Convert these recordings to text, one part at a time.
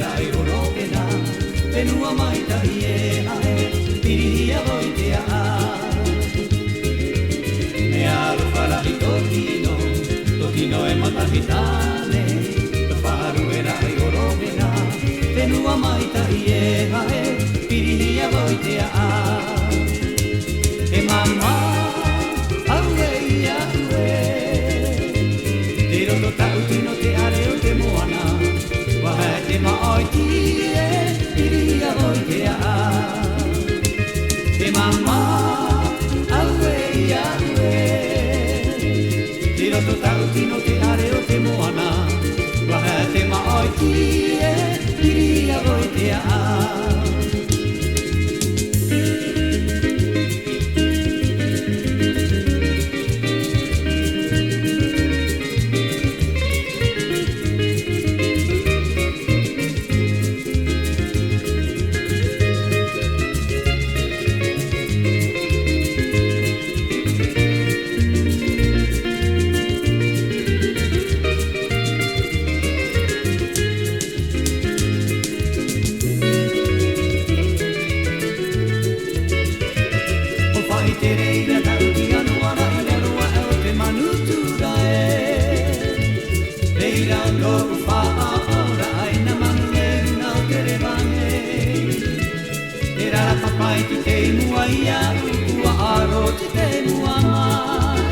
era e oro pena Penua mai tai e ae Piriria voitea Me alo whara i totino e matahitane To wharu era e oro pena Penua mai tai e ae Piriria voitea E mama aue ia ue Te roto tau tino te are o te moana Wahe te maoi tie Piriria voitea E mama aue ia ue Te roto tau tino te are o te moana Wahe te maoi tie Piriria voitea Te reira tau ki anu ara I roa e o te manutura e Reira o tōku whaa ora ai na manu e runa o te rewange Te rara papai ki te mua ia ua aro te te mua mai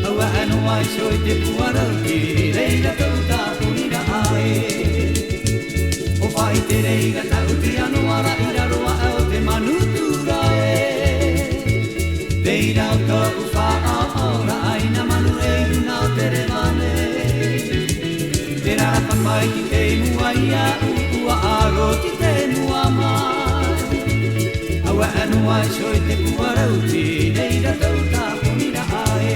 Aua anu ai soi te puarau ki reira tau tāpunira ai O whai te reira tau ki anu ara I roa e o te manutura e Reira o tōku whaora ai na manu e runa o te rewane Te rara papai ki te mua ia ua aro ki te mua mai Aua anu ai soi te puarau ti reira tau tāpunira ai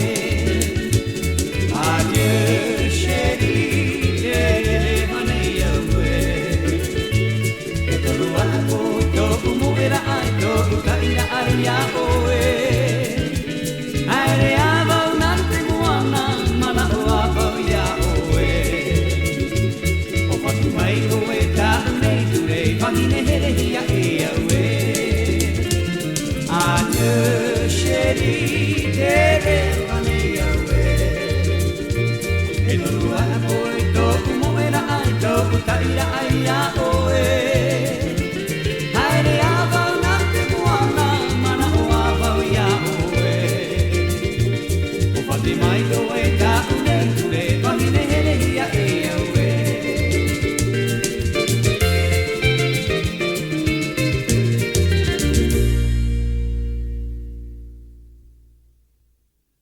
Adieu chérie, te rehane iau e E toru ako tōku moera ai tōku kaira ai ia oe Aere avau nante moana, mana o avau ia oe O whatu mai oe tāu nei ture, whangine here hia e aue Adieu chérie, te rehane aue E toru a koe tōku moera ai tōku taira ai a oe